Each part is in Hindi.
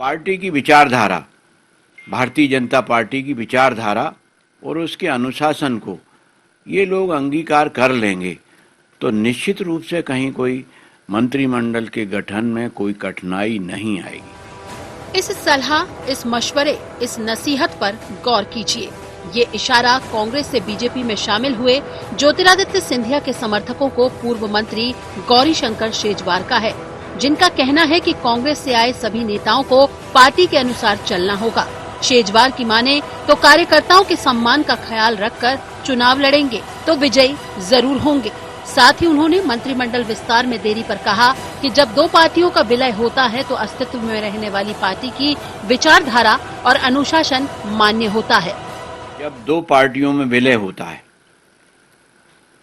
पार्टी की विचारधारा, भारतीय जनता पार्टी की विचारधारा और उसके अनुशासन को ये लोग अंगीकार कर लेंगे तो निश्चित रूप से कहीं कोई मंत्रिमंडल के गठन में कोई कठिनाई नहीं आएगी। इस सलाह, इस मशवरे, इस नसीहत पर गौर कीजिए। ये इशारा कांग्रेस से बीजेपी में शामिल हुए ज्योतिरादित्य सिंधिया के समर्थकों को पूर्व मंत्री गौरीशंकर शेजवार का है, जिनका कहना है कि कांग्रेस से आए सभी नेताओं को पार्टी के अनुसार चलना होगा। शेजवार की माने तो कार्यकर्ताओं के सम्मान का ख्याल रखकर चुनाव लड़ेंगे तो विजयी जरूर होंगे। साथ ही उन्होंने मंत्रिमंडल विस्तार में देरी पर कहा कि जब दो पार्टियों का विलय होता है तो अस्तित्व में रहने वाली पार्टी की विचारधारा और अनुशासन मान्य होता है। जब दो पार्टियों में विलय होता है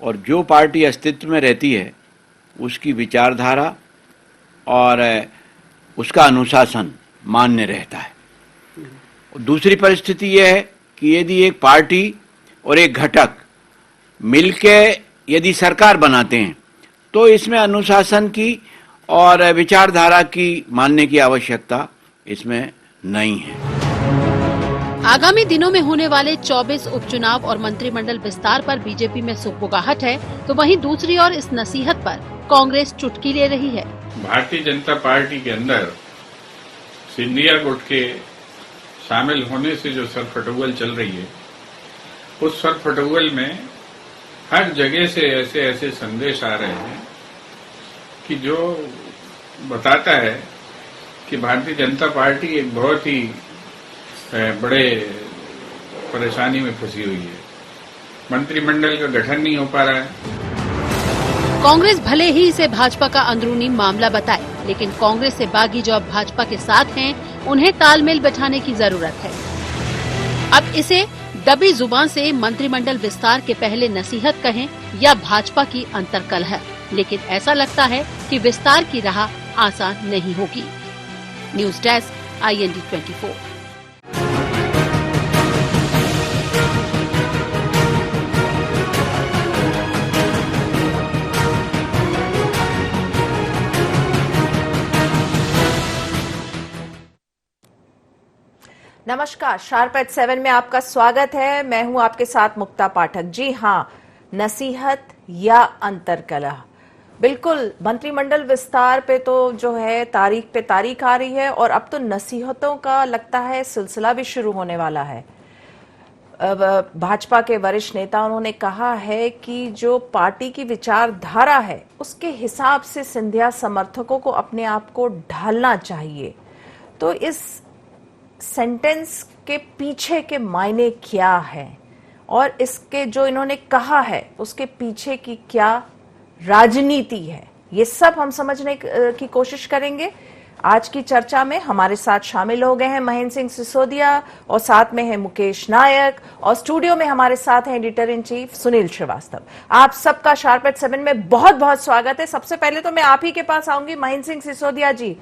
और जो पार्टी अस्तित्व में रहती है उसकी विचारधारा और उसका अनुशासन मान्य रहता है। दूसरी परिस्थिति यह है कि यदि एक पार्टी और एक घटक मिलके यदि सरकार बनाते हैं तो इसमें अनुशासन की और विचारधारा की मानने की आवश्यकता इसमें नहीं है। आगामी दिनों में होने वाले 24 उपचुनाव और मंत्रिमंडल विस्तार पर बीजेपी में सुगबुगाहट है, तो वहीं दूसरी ओर इस नसीहत पर कांग्रेस चुटकी ले रही है। भारतीय जनता पार्टी के अंदर सिंधिया गुट के शामिल होने से जो सरफटुअल चल रही है, उस सरफटुअल में हर जगह से ऐसे ऐसे संदेश आ रहे हैं कि जो बताता है कि भारतीय जनता पार्टी एक बहुत ही बड़े परेशानी में फंसी हुई है। मंत्रिमंडल का गठन नहीं हो पा रहा है। कांग्रेस भले ही इसे भाजपा का अंदरूनी मामला बताए, लेकिन कांग्रेस से बागी जो अब भाजपा के साथ हैं, उन्हें तालमेल बैठाने की जरूरत है। अब इसे दबी जुबान से मंत्रिमंडल विस्तार के पहले नसीहत कहें या भाजपा की अंतर्कलह, लेकिन ऐसा लगता है कि विस्तार की राह आसान नहीं होगी। News desk, IND 24। नमस्कार, शार्प एट 7 में आपका स्वागत है। मैं हूं आपके साथ मुक्ता पाठक। जी हां, नसीहत या अंतर्कलह, बिल्कुल। मंत्रिमंडल विस्तार पे तो जो है तारीख पे तारीख आ रही है और अब तो नसीहतों का लगता है सिलसिला भी शुरू होने वाला है। भाजपा के वरिष्ठ नेता उन्होंने कहा है कि जो पार्टी की विचारधारा है उसके हिसाब से सिंधिया समर्थकों को अपने आप को ढालना चाहिए। तो इस सेंटेंस के पीछे के मायने क्या है और इसके जो इन्होंने कहा है उसके पीछे की क्या राजनीति है, ये सब हम समझने की कोशिश करेंगे। आज की चर्चा में हमारे साथ शामिल हो गए हैं महेंद्र सिंह सिसोदिया और साथ में है मुकेश नायक और स्टूडियो में हमारे साथ हैं editor in chief Sunil Shrivastava. आप सबका शार्प एट 7 में बहुत बहुत स्वागत है। सबसे पहले तो मैं आप ही के पास आऊंगी। महेंद्र सिंह सिसोदिया जी,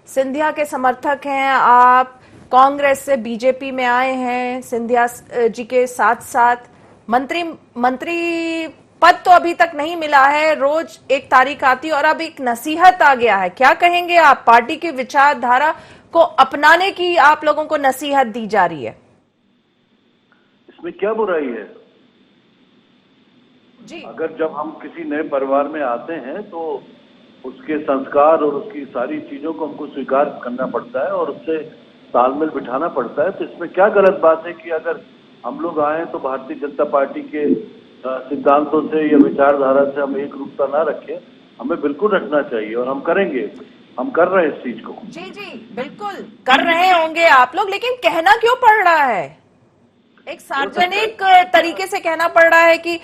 सिंधिया के समर्थक हैं आप, कांग्रेस से बीजेपी में आए हैं, सिंधिया जी के साथ साथ मंत्री पद तो अभी तक नहीं मिला है, रोज एक तारीख आती और अब एक नसीहत आ गया है। क्या कहेंगे आप? पार्टी की विचारधारा को अपनाने की आप लोगों को नसीहत दी जा रही है, इसमें क्या बुराई है जी? अगर जब हम किसी नए परिवार में आते हैं तो उसके संस्कार और उसकी सारी चीजों को हमको स्वीकार करना पड़ता है और उससे तालमेल बिठाना पड़ता है। तो इसमें क्या गलत बात है कि अगर हम लोग आए तो भारतीय जनता पार्टी के सिद्धांतों से या विचारधारा से हम एक रूपता ना रखें, हमें बिल्कुल रखना चाहिए और हम करेंगे। हम कर रहे हैं इस चीज को। जी जी, बिल्कुल कर रहे होंगे आप लोग, लेकिन कहना क्यों पड़ रहा है? एक सार्वजनिक तरीके से कहना पड़ रहा है कि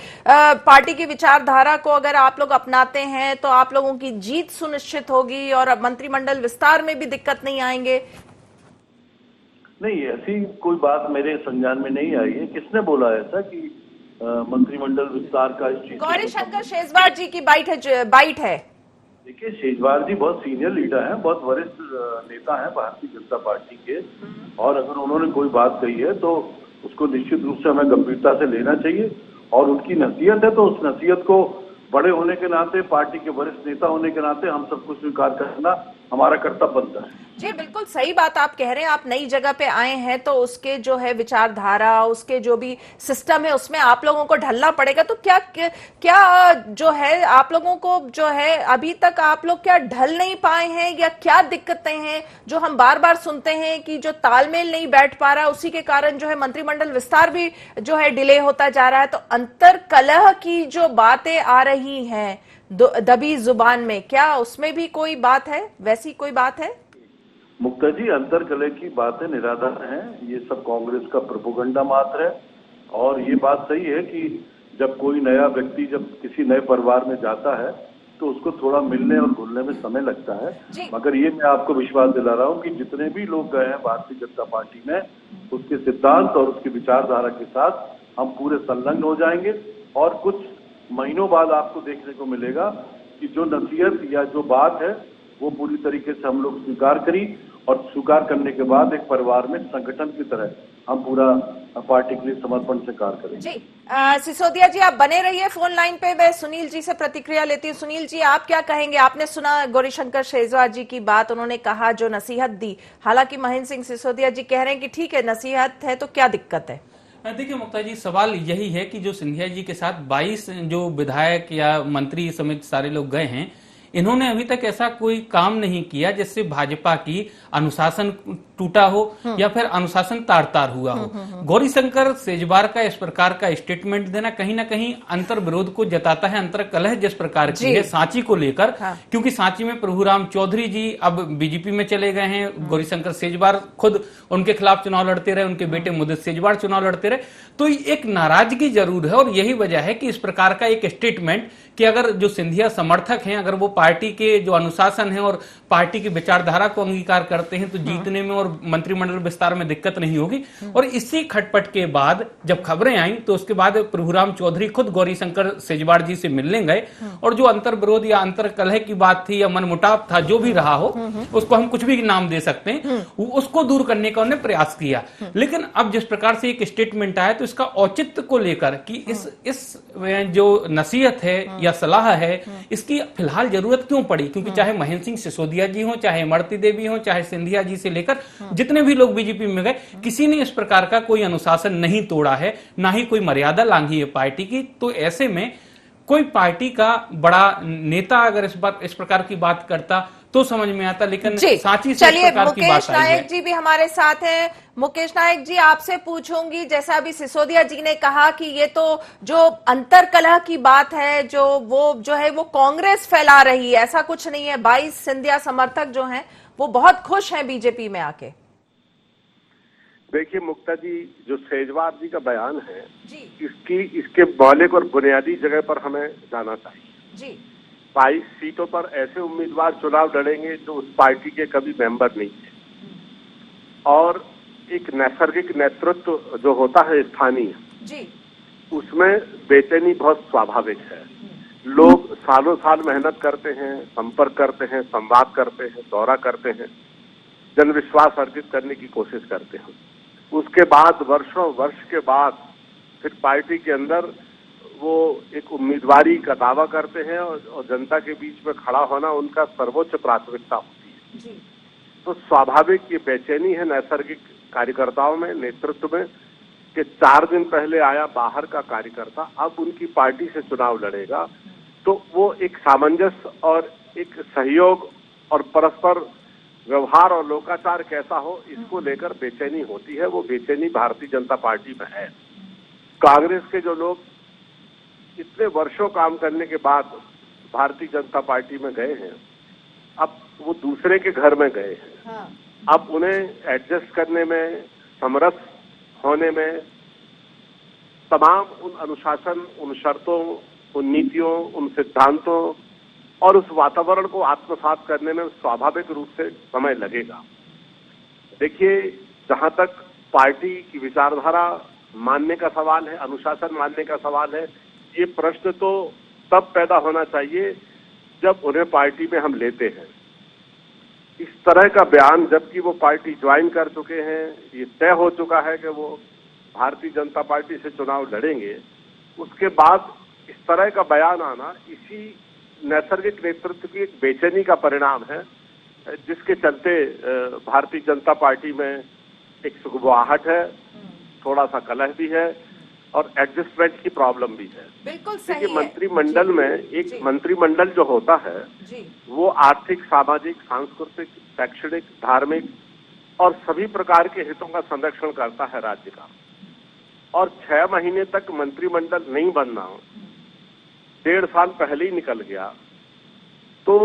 पार्टी की विचारधारा को अगर आप लोग अपनाते हैं तो आप लोगों की जीत सुनिश्चित होगी और अब मंत्रिमंडल विस्तार में भी दिक्कत नहीं आएंगे। नहीं, ऐसी कोई बात मेरे संज्ञान में नहीं आई है। किसने बोला ऐसा कि मंत्रिमंडल विस्तार का इस चीज? गौरीशंकर शेजवार जी की बाइट है। देखिए, शेजवार जी बहुत सीनियर लीडर हैं, बहुत वरिष्ठ नेता हैं भारतीय जनता पार्टी के, और अगर उन्होंने कोई बात कही है तो उसको निश्चित रूप से हमें गंभीरता से लेना चाहिए। और उनकी नसीहत है तो उस नसीहत को बड़े होने के नाते, पार्टी के वरिष्ठ नेता होने के नाते हम सबको स्वीकार करना हमारा कर्तव्य बनता है। जी बिल्कुल सही बात आप कह रहे हैं। आप नई जगह पे आए हैं तो उसके जो है विचारधारा, उसके जो भी सिस्टम है उसमें आप लोगों को ढलना पड़ेगा। तो क्या क्या जो है आप लोगों को जो है अभी तक आप लोग क्या ढल नहीं पाए हैं, या क्या दिक्कतें हैं जो हम बार बार सुनते हैं कि जो तालमेल नहीं बैठ पा रहा, उसी के कारण जो है मंत्रिमंडल विस्तार भी जो है डिले होता जा रहा है। तो अंतर कलह की जो बातें आ रही हैं दबी जुबान में, क्या उसमें भी कोई बात है, वैसी कोई बात है? मुक्ता जी, अंतर कलह की बातें निराधार हैं। ये सब कांग्रेस का प्रोपोगंडा मात्र है। और ये बात सही है कि जब कोई नया व्यक्ति जब किसी नए परिवार में जाता है तो उसको थोड़ा मिलने और घुलने में समय लगता है। मगर ये मैं आपको विश्वास दिला रहा हूँ कि जितने भी लोग गए हैं भारतीय जनता पार्टी में, उसके सिद्धांत और उसकी विचारधारा के साथ हम पूरे संलग्न हो जाएंगे। और कुछ महीनों बाद आपको देखने को मिलेगा कि जो नसीहत या जो बात है वो पूरी तरीके से हम लोग स्वीकार करी, और स्वीकार करने के बाद एक परिवार में संगठन की तरह हम पूरा पार्टी के लिए समर्पण से कार्य करेंगे। जी सिसोदिया जी, आप बने रहिए फोन लाइन पे, मैं सुनील जी से प्रतिक्रिया लेती हूँ। सुनील जी, आप क्या कहेंगे? आपने सुना गौरीशंकर शेजवार जी की बात, उन्होंने कहा जो नसीहत दी। हालांकि महेंद्र सिंह सिसोदिया जी कह रहे हैं कि ठीक है नसीहत है तो क्या दिक्कत है? देखिए मुक्ता जी, सवाल यही है कि जो सिंधिया जी के साथ 22 जो विधायक या मंत्री समेत सारे लोग गए हैं, इन्होंने अभी तक ऐसा कोई काम नहीं किया जिससे भाजपा की अनुशासन टूटा हो या फिर अनुशासन तार तार हुआ हो। गौरीशंकर शेजवार का इस प्रकार का स्टेटमेंट देना कहीं ना कहीं अंतर विरोध को जताता है, अंतर कलह जिस प्रकार की है सांची को लेकर। क्योंकि सांची में प्रभुराम चौधरी जी अब बीजेपी में चले गए हैं, गौरीशंकर शेजवार खुद उनके खिलाफ चुनाव लड़ते रहे, उनके बेटे मुदत शेजवार चुनाव लड़ते रहे। तो एक नाराजगी जरूर है, और यही वजह है कि इस प्रकार का एक स्टेटमेंट कि अगर जो सिंधिया समर्थक हैं, अगर वो पार्टी के जो अनुशासन है और पार्टी की विचारधारा को अंगीकार करते हैं तो जीतने में और मंत्रिमंडल विस्तार में दिक्कत नहीं होगी। और इसी खटपट के बाद जब खबरें आई तो उसके बाद प्रभुराम चौधरी खुद गौरीशंकर शेजवार जी से मिलने गए, और जो अंतर विरोध या अंतर कलह की बात थी या मनमुटाव था, जो भी रहा हो, उसको हम कुछ भी नाम दे सकते हैं, उसको दूर करने का उन्होंने प्रयास किया। लेकिन अब जिस प्रकार से एक स्टेटमेंट आया तो इसका औचित्य को लेकर कि इस जो नसीहत है या सलाह है, इसकी फिलहाल जरूरत क्यों पड़ी? क्योंकि चाहे महेंद्र सिंह सिसोदिया जी हो, चाहे इमरती देवी हो, चाहे सिंधिया जी से लेकर जितने भी लोग बीजेपी में गए, किसी ने इस प्रकार का कोई अनुशासन नहीं तोड़ा है, ना ही कोई मर्यादा लांघी है पार्टी की। तो ऐसे में कोई पार्टी का बड़ा नेता अगर इस प्रकार की बात करता तो समझ में आता, लेकिन सांची से इस प्रकार की बात आई है। मुकेश नायक जी भी हमारे साथ हैं। मुकेश नायक जी, आपसे पूछूंगी, जैसा अभी सिसोदिया जी ने कहा कि ये तो जो अंतर कलह की बात है वो कांग्रेस फैला रही है, ऐसा कुछ नहीं है। 22 सिंधिया समर्थक जो हैं वो बहुत खुश हैं बीजेपी में आके। देखिए मुक्ता जी, जो शेजवार जी का बयान है इसके मौलिक और बुनियादी जगह पर हमें जाना चाहिए। जी 22 सीटों पर ऐसे उम्मीदवार चुनाव लड़ेंगे जो उस पार्टी के कभी मेंबर नहीं है, और एक नैसर्गिक नेतृत्व जो होता है स्थानीय, उसमें बेचैनी बहुत स्वाभाविक है। लोग सालों साल मेहनत करते हैं, संपर्क करते हैं, संवाद करते हैं, दौरा करते हैं, जनविश्वास अर्जित करने की कोशिश करते हैं। उसके बाद वर्षों वर्ष के बाद फिर पार्टी के अंदर वो एक उम्मीदवारी का दावा करते हैं, और जनता के बीच में खड़ा होना उनका सर्वोच्च प्राथमिकता होती है। जी। तो स्वाभाविक ये बेचैनी है नैसर्गिक कार्यकर्ताओं में, नेतृत्व में, कि 4 दिन पहले आया बाहर का कार्यकर्ता अब उनकी पार्टी से चुनाव लड़ेगा, तो वो एक सामंजस्य और एक सहयोग और परस्पर व्यवहार और लोकाचार कैसा हो, इसको लेकर बेचैनी होती है। वो बेचैनी भारतीय जनता पार्टी में है। कांग्रेस के जो लोग इतने वर्षों काम करने के बाद भारतीय जनता पार्टी में गए हैं, अब वो दूसरे के घर में गए हैं। अब उन्हें एडजस्ट करने में, समरस होने में, तमाम उन अनुशासन, उन शर्तों, उन नीतियों, उन सिद्धांतों और उस वातावरण को आत्मसात करने में स्वाभाविक रूप से समय लगेगा। देखिए, जहां तक पार्टी की विचारधारा मानने का सवाल है, अनुशासन मानने का सवाल है, ये प्रश्न तो तब पैदा होना चाहिए जब उन्हें पार्टी में हम लेते हैं। इस तरह का बयान, जबकि वो पार्टी ज्वाइन कर चुके हैं, ये तय हो चुका है कि वो भारतीय जनता पार्टी से चुनाव लड़ेंगे, उसके बाद इस तरह का बयान आना इसी नैसर्गिक नेतृत्व की एक बेचैनी का परिणाम है। जिसके चलते भारतीय जनता पार्टी में एक सुगबुगाहट है, थोड़ा सा कलह भी है और एडजस्टमेंट की प्रॉब्लम भी है। बिल्कुल सही है। मंत्रिमंडल में एक मंत्रिमंडल जो होता है वो आर्थिक, सामाजिक, सांस्कृतिक, शैक्षणिक, धार्मिक और सभी प्रकार के हितों का संरक्षण करता है राज्य का। और 6 महीने तक मंत्रिमंडल नहीं बनना, 1.5 साल पहले ही निकल गया, तो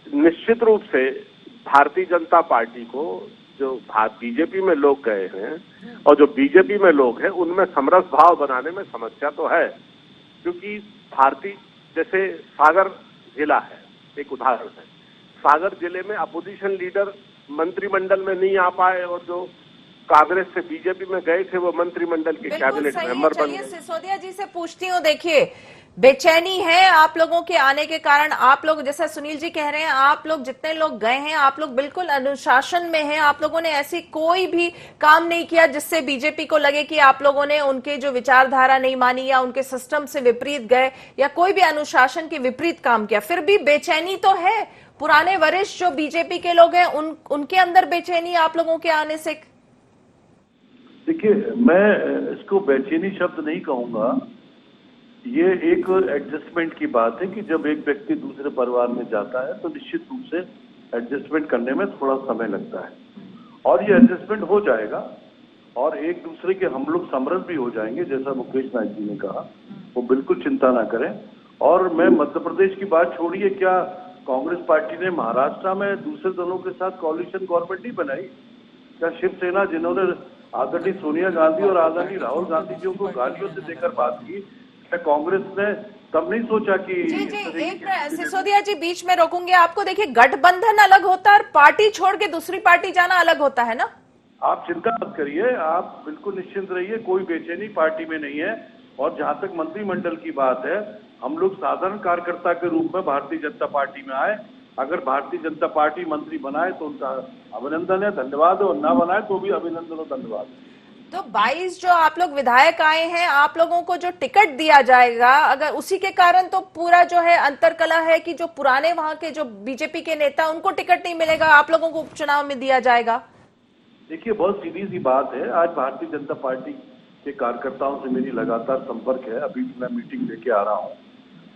निश्चित रूप से भारतीय जनता पार्टी को जो बीजेपी में लोग गए हैं और जो बीजेपी में लोग हैं उनमें समरस भाव बनाने में समस्या तो है, क्योंकि भारतीय जैसे सागर जिला है, एक उदाहरण है। सागर जिले में अपोजिशन लीडर मंत्रिमंडल में नहीं आ पाए और जो कांग्रेस से बीजेपी में गए थे वो मंत्रिमंडल के कैबिनेट मेंबर बन गए। सिसोदिया जी से पूछती हूँ, देखिए बेचैनी है आप लोगों के आने के कारण। आप लोग, जैसा सुनील जी कह रहे हैं, आप लोग जितने लोग गए हैं आप लोग बिल्कुल अनुशासन में हैं। आप लोगों ने ऐसी कोई भी काम नहीं किया जिससे बीजेपी को लगे कि आप लोगों ने उनके जो विचारधारा नहीं मानी या उनके सिस्टम से विपरीत गए या कोई भी अनुशासन के विपरीत काम किया। फिर भी बेचैनी तो है। पुराने वरिष्ठ जो बीजेपी के लोग हैं उनके अंदर बेचैनी आप लोगों के आने से। देखिए, मैं इसको बेचैनी शब्द नहीं कहूंगा, ये एक एडजस्टमेंट की बात है कि जब एक व्यक्ति दूसरे परिवार में जाता है तो निश्चित रूप से एडजस्टमेंट करने में थोड़ा समय लगता है और ये एडजस्टमेंट हो जाएगा और एक दूसरे के हम लोग समरस भी हो जाएंगे, जैसा मुकेश नायक जी ने कहा, वो बिल्कुल चिंता ना करें। और मैं मध्य प्रदेश की बात छोड़िए, क्या कांग्रेस पार्टी ने महाराष्ट्र में दूसरे दलों के साथ कॉलिशन गवर्नमेंट नहीं बनाई? क्या शिवसेना, जिन्होंने आदरणीय सोनिया गांधी और आदरणीय राहुल गांधी जी को गालियों से देकर बात की, क्या कांग्रेस ने तब नहीं सोचा कि एक सिसोदिया जी बीच में रोकूंगे आपको। देखिए, गठबंधन अलग होता है और पार्टी छोड़ के दूसरी पार्टी जाना अलग होता है ना। आप चिंता मत करिए, आप बिल्कुल निश्चिंत रहिए, कोई बेचैनी पार्टी में नहीं है। और जहां तक मंत्रिमंडल की बात है, हम लोग साधारण कार्यकर्ता के रूप में भारतीय जनता पार्टी में आए। अगर भारतीय जनता पार्टी मंत्री बनाए तो उनका अभिनंदन है, धन्यवाद है, और ना बनाए तो भी अभिनंदन और धन्यवाद। तो 22 जो आप लोग विधायक आए हैं, आप लोगों को जो टिकट दिया जाएगा, अगर उसी के कारण तो पूरा जो है अंतरकलह है कि जो पुराने वहां के जो बीजेपी के नेता उनको टिकट नहीं मिलेगा, आप लोगों को उपचुनाव में दिया जाएगा। देखिए, बहुत सीधी सी बात है। आज भारतीय जनता पार्टी के कार्यकर्ताओं से मेरी लगातार संपर्क है, अभी मैं मीटिंग लेके आ रहा हूँ।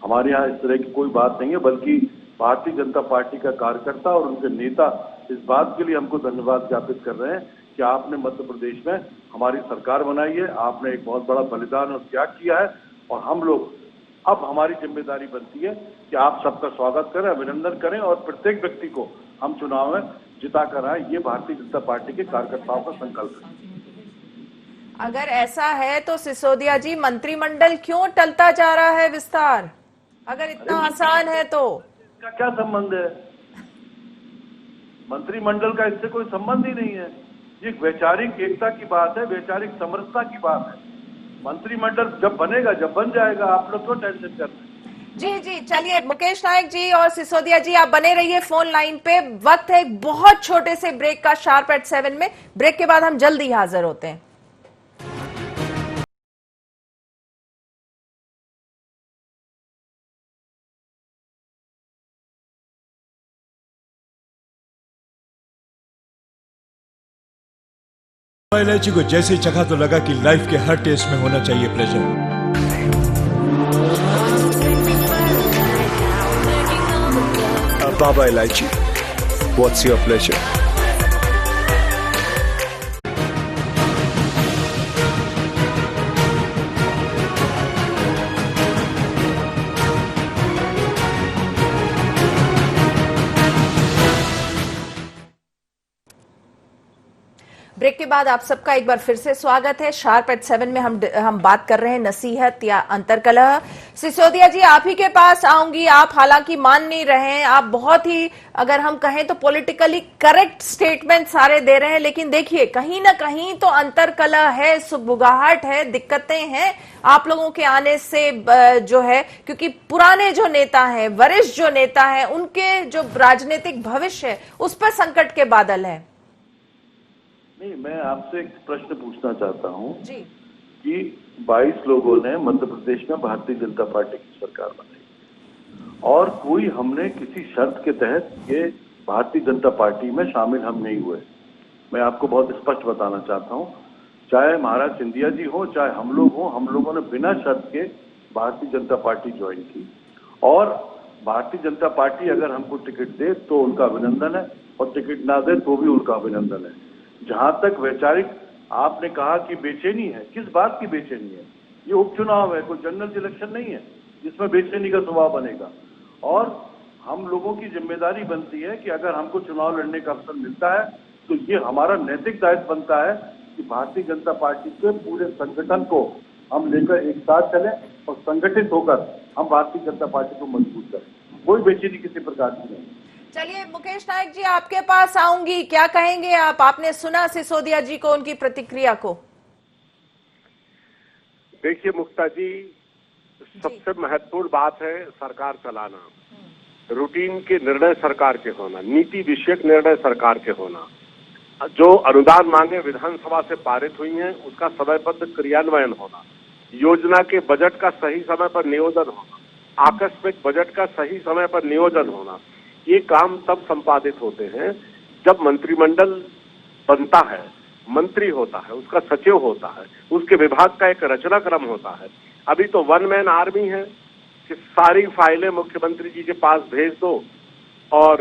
हमारे यहाँ इस तरह की कोई बात नहीं है, बल्कि भारतीय जनता पार्टी का कार्यकर्ता और उनके नेता इस बात के लिए हमको धन्यवाद ज्ञापित कर रहे हैं कि आपने मध्य प्रदेश में हमारी सरकार बनाई है, आपने एक बहुत बड़ा बलिदान और त्याग किया है, और हम लोग, अब हमारी जिम्मेदारी बनती है कि आप सबका स्वागत करें, अभिनंदन करें और प्रत्येक व्यक्ति को हम चुनाव में जिता कर आए। ये भारतीय जनता पार्टी के कार्यकर्ताओं का संकल्प है। अगर ऐसा है तो सिसोदिया जी, मंत्रिमंडल क्यों टलता जा रहा है विस्तार? अगर इतना आसान है तो इसका क्या संबंध है? मंत्रिमंडल का इससे कोई संबंध ही नहीं है। ये वैचारिक एकता की बात है, वैचारिक समरसता की बात है। मंत्रिमंडल जब बनेगा, जब बन जाएगा, आप लोग क्यों टेंशन कर रहे हैं? जी जी, चलिए मुकेश नायक जी और सिसोदिया जी आप बने रहिए फोन लाइन पे। वक्त है एक बहुत छोटे से ब्रेक का, शार्प एट 7 में। ब्रेक के बाद हम जल्दी हाजिर होते हैं। इलायची को जैसे चखा तो लगा कि लाइफ के हर टेस्ट में होना चाहिए प्लेजर। बाबा इलायची, व्हाट्स योर प्लेजर? ब्रेक के बाद आप सबका एक बार फिर से स्वागत है। शार्प एट 7 में हम बात कर रहे हैं नसीहत या अंतरकलह। सिसोदिया जी, आप ही के पास आऊंगी। आप हालांकि मान नहीं रहे हैं, आप बहुत ही, अगर हम कहें तो पॉलिटिकली करेक्ट स्टेटमेंट सारे दे रहे हैं, लेकिन देखिए कहीं ना कहीं तो अंतरकलह है, सुगबुगाहट है, दिक्कतें हैं आप लोगों के आने से जो है, क्योंकि पुराने जो नेता हैं, वरिष्ठ जो नेता हैं, उनके जो राजनीतिक भविष्य है उस पर संकट के बादल है। नहीं, मैं आपसे एक प्रश्न पूछना चाहता हूँ कि 22 लोगों ने मध्य प्रदेश में भारतीय जनता पार्टी की सरकार बनाई और कोई हमने किसी शर्त के तहत ये भारतीय जनता पार्टी में शामिल हम नहीं हुए। मैं आपको बहुत स्पष्ट बताना चाहता हूं, चाहे महाराज सिंधिया जी हो, चाहे हम लोग हो, हम लोगों ने बिना शर्त के भारतीय जनता पार्टी ज्वाइन की और भारतीय जनता पार्टी अगर हमको टिकट दे तो उनका अभिनंदन है और टिकट ना दे तो भी उनका अभिनंदन है। जहां तक वैचारिक आपने कहा कि बेचैनी है, किस बात की बेचैनी है? ये उपचुनाव है, कोई जनरल इलेक्शन नहीं है जिसमें बेचैनी का स्वभाव बनेगा। और हम लोगों की जिम्मेदारी बनती है कि अगर हमको चुनाव लड़ने का अवसर मिलता है तो ये हमारा नैतिक दायित्व बनता है कि भारतीय जनता पार्टी के पूरे संगठन को हम लेकर एक साथ चलें और संगठित होकर हम भारतीय जनता पार्टी को मजबूत करें। कोई बेचैनी किसी प्रकार की नहीं। चलिए मुकेश नायक जी, आपके पास आऊंगी, क्या कहेंगे आप? आपने सुना सिसोदिया जी को, उनकी प्रतिक्रिया को? देखिए मुक्ता जी, सबसे महत्वपूर्ण बात है सरकार चलाना, रूटीन के निर्णय सरकार के होना, नीति विषयक निर्णय सरकार के होना, जो अनुदान मांगे विधानसभा से पारित हुई हैं उसका समयबद्ध क्रियान्वयन होना, योजना के बजट का सही समय पर नियोजन होना, आकस्मिक बजट का सही समय पर नियोजन होना, ये काम तब संपादित होते हैं जब मंत्रिमंडल बनता है, मंत्री होता है, उसका सचिव होता है, उसके विभाग का एक रचनाक्रम होता है। अभी तो वन मैन आर्मी है कि सारी फाइलें मुख्यमंत्री जी के पास भेज दो और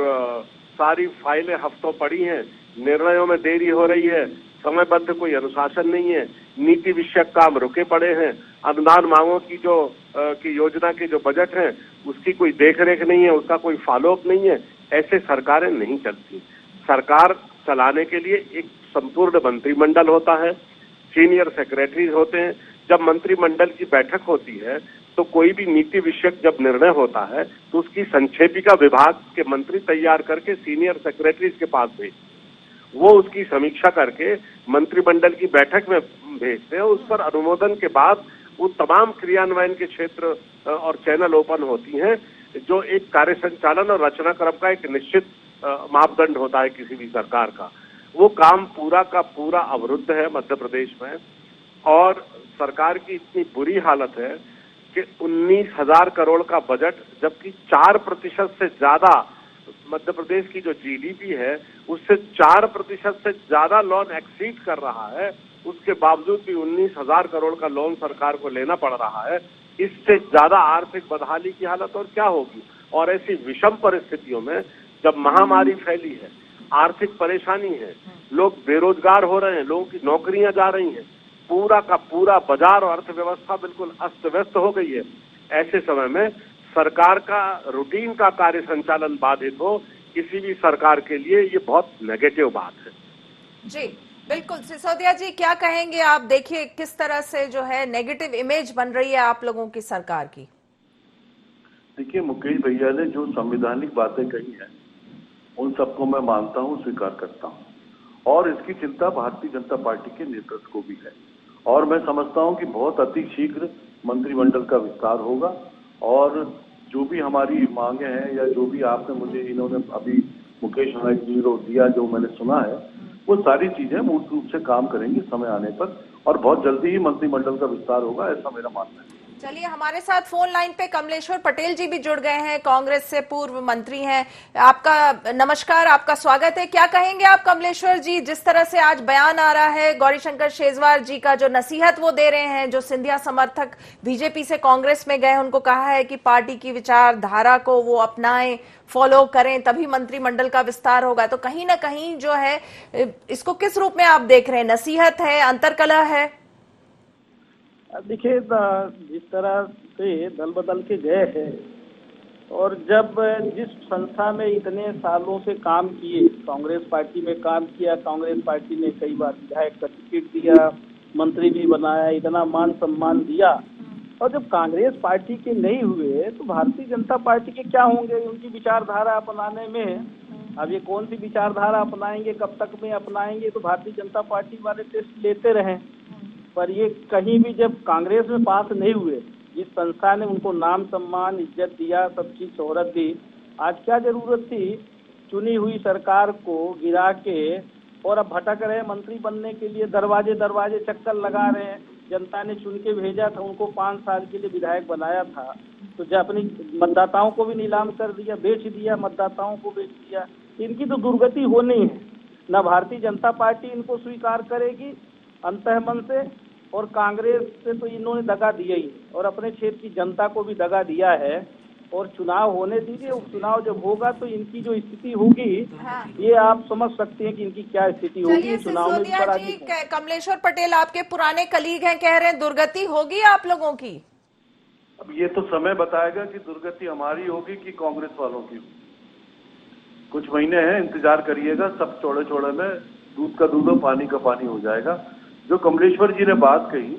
सारी फाइलें हफ्तों पड़ी हैं, निर्णयों में देरी हो रही है, समयबद्ध कोई अनुशासन नहीं है, नीति विषयक काम रुके पड़े हैं, अनुदान मांगों की योजना के जो बजट हैं उसकी कोई देखरेख नहीं है, उसका कोई फॉलोअप नहीं है। ऐसे सरकारें नहीं चलती। सरकार चलाने के लिए एक संपूर्ण मंत्रिमंडल होता है, सीनियर सेक्रेटरी होते हैं। जब मंत्रिमंडल की बैठक होती है तो कोई भी नीति विषयक जब निर्णय होता है तो उसकी संक्षेपिका विभाग के मंत्री तैयार करके सीनियर सेक्रेटरीज के पास भेजते, वो उसकी समीक्षा करके मंत्रिमंडल की बैठक में भेजते हैं। उस पर अनुमोदन के बाद वो तमाम क्रियान्वयन के क्षेत्र और चैनल ओपन होती हैं, जो एक कार्य संचालन और रचनाक्रम का एक निश्चित मापदंड होता है किसी भी सरकार का। वो काम पूरा का पूरा अवरुद्ध है मध्य प्रदेश में और सरकार की इतनी बुरी हालत है कि 19,000 करोड़ का बजट, जबकि 4% से ज्यादा मध्य प्रदेश की जो जीडीपी है उससे 4% से ज्यादा लोन एक्सीड कर रहा है, उसके बावजूद भी 19,000 करोड़ का लोन सरकार को लेना पड़ रहा है। इससे ज्यादा आर्थिक बदहाली की हालत और क्या होगी? और ऐसी विषम परिस्थितियों में जब महामारी फैली है, आर्थिक परेशानी है, लोग बेरोजगार हो रहे हैं, लोगों की नौकरियां जा रही हैं, पूरा का पूरा बाजार और अर्थव्यवस्था बिल्कुल अस्त व्यस्त हो गई है। ऐसे समय में सरकार का रूटीन का कार्य संचालन बाधित हो, किसी भी सरकार के लिए ये बहुत नेगेटिव बात है। जी बिल्कुल। सिसोदिया जी, क्या कहेंगे आप? देखिए किस तरह से जो है नेगेटिव इमेज बन रही है आप लोगों की सरकार की। देखिए मुकेश भैया ने जो संवैधानिक बातें कही हैं उन सबको मैं मानता हूं, स्वीकार करता हूं और इसकी चिंता भारतीय जनता पार्टी के नेतृत्व को भी है और मैं समझता हूं कि बहुत अति शीघ्र मंत्रिमंडल का विस्तार होगा और जो भी हमारी मांगे हैं या जो भी आपने मुझे इन्होंने अभी मुकेश नायक जी को दिया, जो मैंने सुना है, वो सारी चीजें मूल रूप से काम करेंगी समय आने पर और बहुत जल्दी ही मंत्रिमंडल का विस्तार होगा, ऐसा मेरा मानना है। चलिए, हमारे साथ फोन लाइन पे कमलेश्वर पटेल जी भी जुड़ गए हैं, कांग्रेस से पूर्व मंत्री हैं। आपका नमस्कार, आपका स्वागत है। क्या कहेंगे आप कमलेश्वर जी, जिस तरह से आज बयान आ रहा है गौरीशंकर शेजवार जी का, जो नसीहत वो दे रहे हैं, जो सिंधिया समर्थक बीजेपी से कांग्रेस में गए, उनको कहा है कि पार्टी की विचारधारा को वो अपनाएं, फॉलो करें, तभी मंत्रिमंडल का विस्तार होगा। तो कहीं ना कहीं जो है इसको किस रूप में आप देख रहे हैं? नसीहत है, अंतरकलह है? देखिए, जिस तरह से दल बदल के गए हैं और जब जिस संस्था में इतने सालों से काम किए, कांग्रेस पार्टी में काम किया, कांग्रेस पार्टी ने कई बार विधायक का टिकट दिया, मंत्री भी बनाया, इतना मान सम्मान दिया, और जब कांग्रेस पार्टी के नहीं हुए तो भारतीय जनता पार्टी के क्या होंगे? उनकी विचारधारा अपनाने में अब ये कौन सी विचारधारा अपनाएंगे, कब तक में अपनाएंगे? तो भारतीय जनता पार्टी वाले टेस्ट लेते रहे, पर ये कहीं भी जब कांग्रेस में पास नहीं हुए, जिस संस्था ने उनको नाम सम्मान इज्जत दिया, सब चीज शोहरत दी, आज क्या जरूरत थी चुनी हुई सरकार को गिरा के और अब भटक रहे मंत्री बनने के लिए, दरवाजे दरवाजे चक्कर लगा रहे हैं। जनता ने चुन के भेजा था, उनको 5 साल के लिए विधायक बनाया था, तो जब अपनी मतदाताओं को भी नीलाम कर दिया, बेच दिया, मतदाताओं को बेच दिया। इनकी तो दुर्गति होनी है। न भारतीय जनता पार्टी इनको स्वीकार करेगी अंतःमन से, और कांग्रेस से तो इन्होंने दगा दिया ही, और अपने क्षेत्र की जनता को भी दगा दिया है। और चुनाव होने दीजिए, उपचुनाव जब होगा तो इनकी जो स्थिति होगी, ये आप समझ सकते हैं कि इनकी क्या स्थिति होगी चुनाव में। कमलेश्वर पटेल आपके पुराने कलीग हैं, कह रहे हैं दुर्गति होगी आप लोगों की। अब ये तो समय बताएगा कि दुर्गति हमारी होगी कि कांग्रेस वालों की। कुछ महीने हैं, इंतजार करिएगा, सब चौड़े चौड़े में दूध का दूध और पानी का पानी हो जाएगा। जो कमलेश्वर जी ने बात कही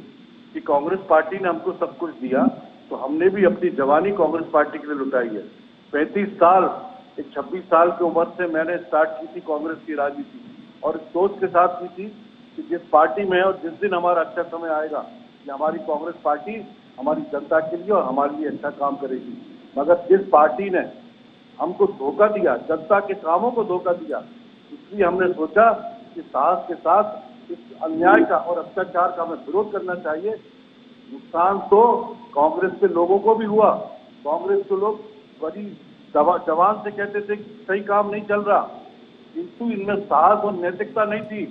कि कांग्रेस पार्टी ने हमको सब कुछ दिया, तो हमने भी अपनी जवानी कांग्रेस पार्टी के लिए लुटाई है। 35 साल, एक 26 साल की उम्र से मैंने स्टार्ट की थी कांग्रेस की राजनीति, और इस सोच के साथ की थी कि जिस पार्टी में है और जिस दिन हमारा अच्छा समय आएगा कि हमारी कांग्रेस पार्टी हमारी जनता के लिए और हमारे लिए अच्छा काम करेगी। मगर जिस पार्टी ने हमको धोखा दिया, जनता के कामों को धोखा दिया, इसलिए हमने सोचा कि साहस के साथ इस अन्याय का और अत्याचार का हमें विरोध करना चाहिए। नुकसान तो कांग्रेस के लोगों को भी हुआ। कांग्रेस के लोग बड़ी जवान से कहते थे कि सही काम नहीं चल रहा, किंतु इनमें साहस और नैतिकता नहीं थी।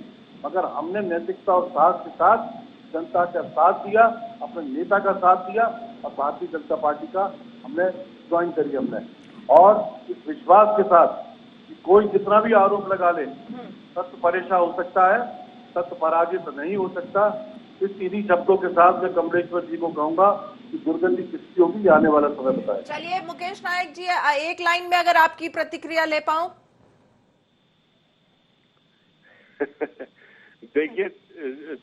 मगर हमने नैतिकता और साहस के साथ जनता का साथ दिया, अपने नेता का साथ दिया, और भारतीय जनता पार्टी का हमने ज्वाइन करी हमने। और इस विश्वास के साथ कि कोई जितना भी आरोप लगा ले, सत्य परेशान हो सकता है, सत्य पराजित नहीं हो सकता। इस इन्हीं शब्दों के साथ मैं कमलेश्वर जी को कहूंगा कि दुर्गति किसकी होगी, आने वाला समय बताए। चलिए मुकेश नायक जी, एक लाइन में अगर आपकी प्रतिक्रिया ले पाऊं। देखिए,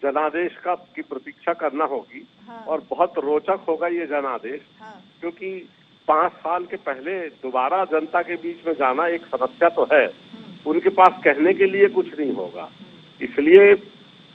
जनादेश की प्रतीक्षा करना होगी। हाँ। और बहुत रोचक होगा ये जनादेश। हाँ। क्योंकि 5 साल के पहले दोबारा जनता के बीच में जाना एक समस्या तो है। उनके पास कहने के लिए कुछ नहीं होगा, इसलिए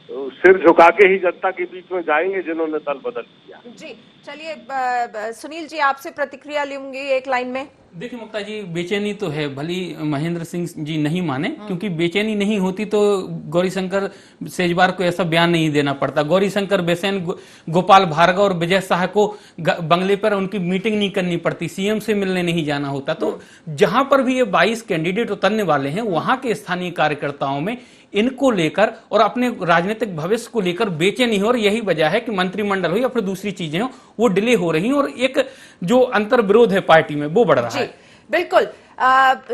सिर झुका के ही जनता के बीच में जाएंगे जिन्होंने दल बदल किया। जी चलिए सुनील जी, आपसे प्रतिक्रिया लूंगी एक लाइन में। देखिए मुक्ता जी, बेचैनी तो है, भली महेंद्र सिंह जी नहीं माने, क्योंकि बेचैनी नहीं होती तो गौरीशंकर सेजवार को ऐसा बयान नहीं देना पड़ता। गौरीशंकर बेचैन गोपाल भार्गव और विजय शाह को बंगले पर उनकी मीटिंग नहीं करनी पड़ती, सीएम से मिलने नहीं जाना होता। तो जहां पर भी ये 22 कैंडिडेट उतरने वाले हैं, वहां के स्थानीय कार्यकर्ताओं में इनको लेकर और अपने राजनीतिक भविष्य को लेकर बेचैनी हो, और यही वजह है कि मंत्रिमंडल हो या फिर दूसरी चीजें हो, वो डिले हो रही हैं, और एक जो अंतर विरोध है पार्टी में वो बढ़ रहा है। बिल्कुल।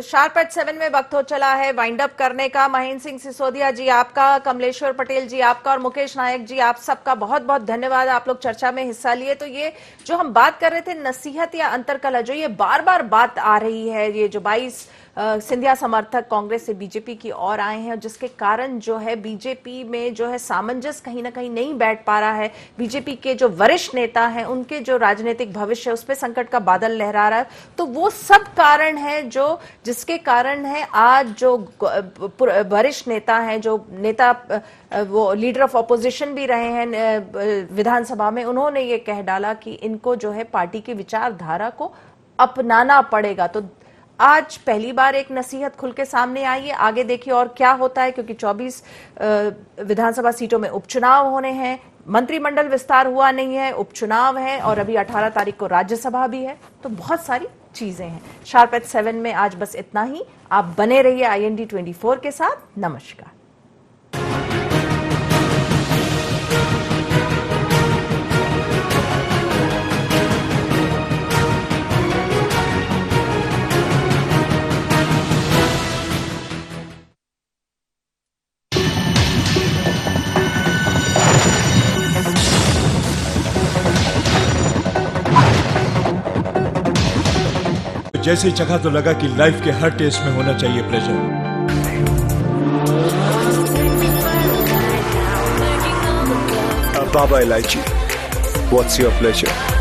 शार्प एट 7 में वक्त हो चला है वाइंड अप करने का। महेंद्र सिंह सिसोदिया जी आपका, कमलेश्वर पटेल जी आपका, और मुकेश नायक जी आप सबका बहुत बहुत धन्यवाद, आप लोग चर्चा में हिस्सा लिए। तो ये जो हम बात कर रहे थे नसीहत या अंतरकलह, जो ये बार बार बात आ रही है, ये जो 22 सिंधिया समर्थक कांग्रेस से बीजेपी की ओर आए हैं, जिसके कारण जो है बीजेपी में जो है सामंजस्य कहीं ना कहीं नहीं बैठ पा रहा है। बीजेपी के जो वरिष्ठ नेता हैं, उनके जो राजनीतिक भविष्य है उस पर संकट का बादल लहरा रहा है। तो वो सब कारण है जो जिसके कारण है आज जो वरिष्ठ नेता हैं, जो नेता वो लीडर ऑफ ऑपोजिशन भी रहे हैं विधानसभा में, उन्होंने ये कह डाला कि इनको जो है पार्टी की विचारधारा को अपनाना पड़ेगा। तो आज पहली बार एक नसीहत खुल के सामने आई है। आगे देखिए और क्या होता है, क्योंकि 24 विधानसभा सीटों में उपचुनाव होने हैं, मंत्रिमंडल विस्तार हुआ नहीं है, उपचुनाव है, और अभी 18 तारीख को राज्यसभा भी है। तो बहुत सारी चीजें हैं। शार्प एट 7 में आज बस इतना ही। आप बने रहिए IND 24 के साथ। नमस्कार। जैसे ही चखा तो लगा कि लाइफ के हर टेस्ट में होना चाहिए pleasure. Baba Ilaichi, what's your pleasure?